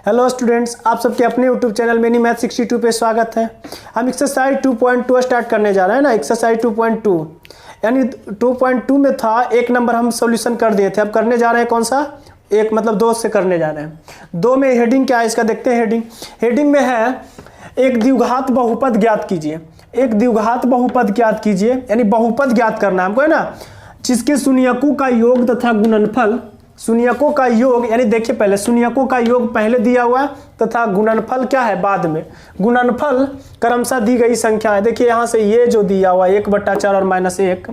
Hello students, आप सबके अपने यूट्यूब चैनल मेनी मैथ 62 पे स्वागत है। हम एक्सरसाइज 2.2 स्टार्ट करने जा रहे हैं ना। एक्सरसाइज 2.2 यानी 2.2 में था एक नंबर हम सॉल्यूशन कर दिए थे। अब करने जा रहे हैं कौन सा, एक मतलब दो से करने जा रहे हैं। दो में हेडिंग क्या है इसका देखते हैं। हेडिंग में है एक द्विघात बहुपद ज्ञात कीजिए। एक द्विघात बहुपद ज्ञात कीजिए यानी बहुपद ज्ञात करना है हमको, है ना, जिसके शून्यकों का योग तथा गुणनफल। शून्यकों का योग यानी देखिए पहले शून्यकों का योग पहले दिया हुआ है तथा गुणनफल क्या है बाद में। गुणनफल क्रमशः दी गई संख्या है। देखिए यहाँ से ये जो दिया हुआ है 1/4 और -1,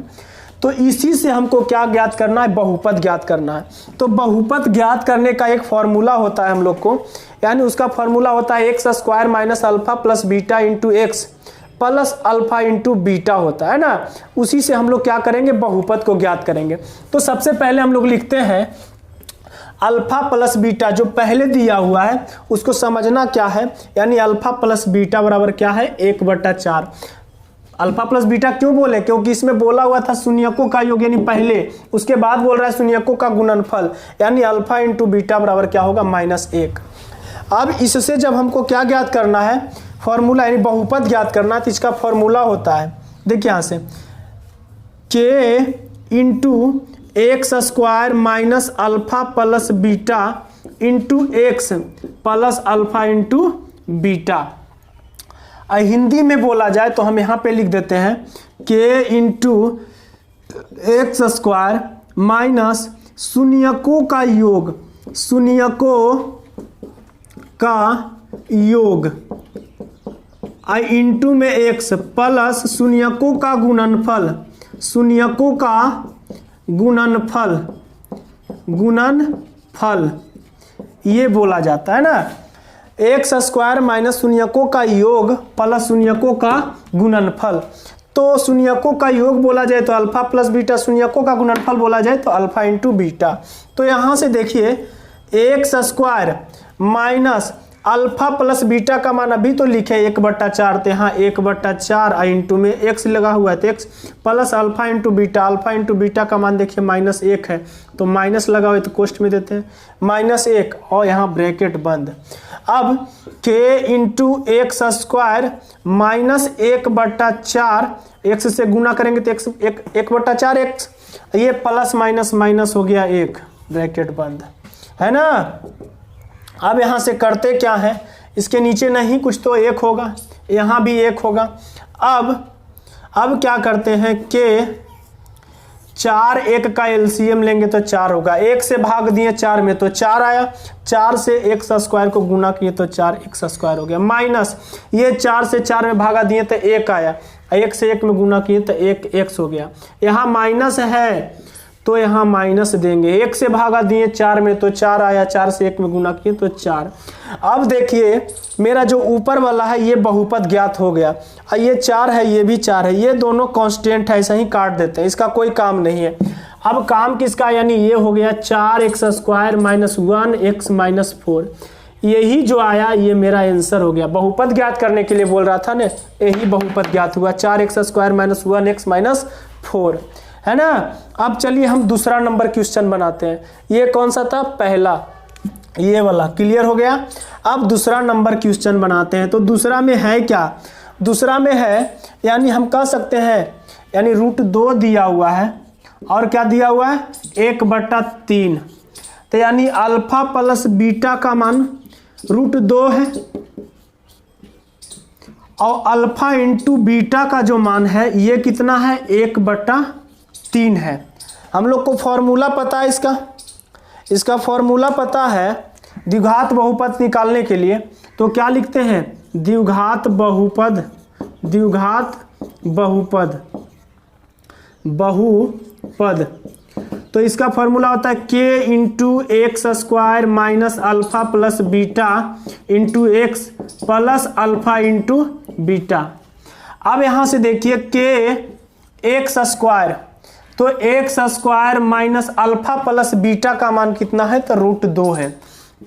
तो इसी से हमको क्या ज्ञात करना है, बहुपद ज्ञात करना है। तो बहुपद ज्ञात करने का एक फॉर्मूला होता है हम लोग को, यानी उसका फॉर्मूला होता है x² - alpha + beta × x + alpha × beta होता है ना। उसी से हम लोग क्या करेंगे, बहुपद को ज्ञात करेंगे। तो सबसे पहले हम लोग लिखते हैं अल्फा + बीटा जो पहले दिया हुआ है उसको समझना क्या है, यानी अल्फा + बीटा बराबर क्या है 1/4। अल्फा + बीटा क्यों बोले, क्योंकि इसमें बोला हुआ था शून्यकों का योग यानी पहले, उसके बाद बोल रहा है शून्यकों का गुणनफल यानी अल्फा × बीटा बराबर क्या होगा -1। अब इससे जब हमको क्या ज्ञात करना है, फॉर्मूला यानी बहुपद ज्ञात करना, तो इसका फॉर्मूला होता है देखिए यहाँ से k × x² - alpha + beta × x + alpha × beta. Hindi में बोला जाए तो हम यहाँ पे लिख देते हैं k × x² - शून्यकों का योग, शून्यकों का योग इंटू में x प्लस शून्यकों का गुणनफल, शून्यकों का गुणनफल ये बोला जाता है ना। x² - शून्यकों का योग प्लस शून्यकों का गुणनफल। तो शून्यकों का योग बोला जाए तो अल्फा + बीटा, शून्यकों का गुणनफल बोला जाए तो अल्फा × बीटा। तो यहाँ से देखिए x² - अल्फा + बीटा का मान अभी तो लिखे 1/4, तो यहाँ 1/4 इंटू में x लगा हुआ है तो x plus alpha × beta. Alpha × beta का मान देखिए -1 है तो माइनस लगा हुआ है तो कोष्ठ में देते हैं -1 और यहाँ ब्रैकेट बंद। अब k × x² - 1/4, x से गुना करेंगे तो x 1/4x, ये प्लस माइनस हो गया 1 ब्रैकेट बंद, है ना। अब यहाँ से करते क्या है, इसके नीचे नहीं कुछ तो 1 होगा, यहाँ भी 1 होगा। अब क्या करते हैं k 4 1 का एलसीएम लेंगे तो 4 होगा। 1 से भाग दिए 4 में तो 4 आया, 4 से x² को गुना किए तो 4x² हो गया, माइनस ये 4 से 4 में भागा दिए तो 1 आया, 1 से 1 में गुना किए तो 1x हो गया। यहाँ माइनस है तो यहाँ माइनस देंगे, 1 से भागा दिए 4 में तो 4 आया, 4 से 1 में गुना किए तो 4। अब देखिए मेरा जो ऊपर वाला है ये बहुपद ज्ञात हो गया, ये 4 है ये भी 4 है, ये दोनों कांस्टेंट है, ऐसा ही काट देते हैं, इसका कोई काम नहीं है। अब काम किसका, यानी ये हो गया 4x² - 1x - 4, यही जो आया ये मेरा आंसर हो गया। बहुपद ज्ञात करने के लिए बोल रहा था ना, यही बहुपद ज्ञात हुआ 4x² - 1x - 4, है ना। अब चलिए हम दूसरा नंबर क्वेश्चन बनाते हैं। ये कौन सा था, पहला ये वाला क्लियर हो गया। अब दूसरा नंबर क्वेश्चन बनाते हैं। तो दूसरा में है क्या, दूसरा में है यानी हम कह सकते हैं यानी √2 दिया हुआ है और क्या दिया हुआ है 1/3, तो यानी अल्फा + बीटा का मान √2 है और अल्फा × बीटा का जो मान है ये कितना है 1/3 है। हम लोग को फॉर्मूला पता है इसका फॉर्मूला पता है द्विघात बहुपद निकालने के लिए। तो क्या लिखते हैं, द्विघात बहुपद। तो इसका फॉर्मूला होता है k × x² - alpha + beta × x + alpha × beta. अब यहाँ से देखिए k x², तो x² - अल्फा + बीटा का मान कितना है तो √2 है,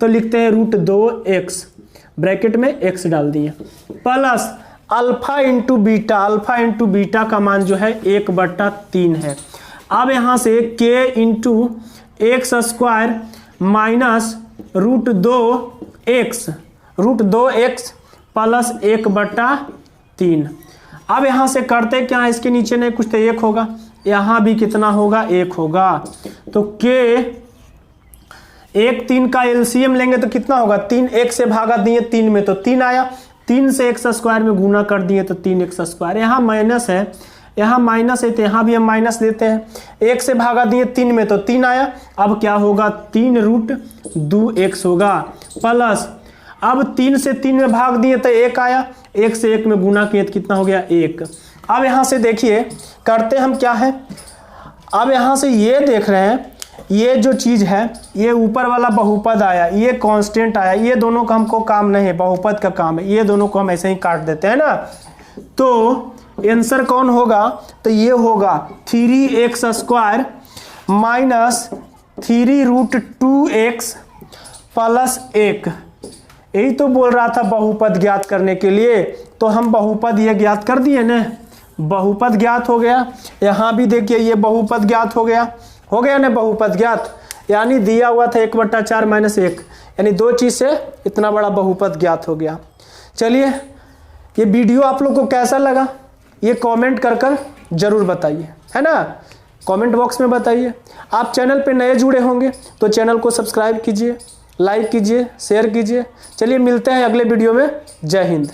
तो लिखते हैं √2x, ब्रैकेट में x डाल दिए, plus alpha × beta, alpha × beta का मान जो है 1/3 है। अब यहाँ से k × x² - √2 x, √2x plus 1/3। अब यहाँ से करते क्या है, इसके नीचे नहीं कुछ तो 1 होगा, यहाँ भी कितना होगा 1 होगा। तो के 1 3 का एलसीएम लेंगे तो कितना होगा, 3 1 से भागा दिए 3 में तो 3 आया, 3 से x स्क्वायर में गुना कर दिए तो 3x स्क्वायर। यहाँ माइनस है, यहाँ माइनस है तो यहाँ भी हम माइनस देते हैं, 1 से भागा दिए 3 में तो 3 आया। अब क्या होगा, 3√2x होगा प्लस, अब 3 से 3 में भाग दिए तो 1 आया, 1 से 1 में गुना किए तो कितना हो गया 1। अब यहाँ से देखिए करते हम क्या है, अब यहाँ से ये देख रहे हैं, ये जो चीज़ है ये ऊपर वाला बहुपद आया, ये कांस्टेंट आया, ये दोनों का हमको काम नहीं है, बहुपद का काम है, ये दोनों को हम ऐसे ही काट देते हैं ना। तो आंसर कौन होगा, तो ये होगा 3x² माइनस 3√2x प्लस 1। यही तो बोल रहा था बहुपद ज्ञात करने के लिए, तो हम बहुपद ये ज्ञात कर दिए ना, बहुपद ज्ञात हो गया। यहाँ भी देखिए ये बहुपद ज्ञात हो गया ना बहुपद ज्ञात, यानी दिया हुआ था 1/4 माइनस 1, यानी 2 चीज़ से इतना बड़ा बहुपद ज्ञात हो गया। चलिए ये वीडियो आप लोग को कैसा लगा ये कमेंट कर जरूर बताइए, है ना, कमेंट बॉक्स में बताइए। आप चैनल पे नए जुड़े होंगे तो चैनल को सब्सक्राइब कीजिए, लाइक कीजिए, शेयर कीजिए। चलिए मिलते हैं अगले वीडियो में। जय हिंद।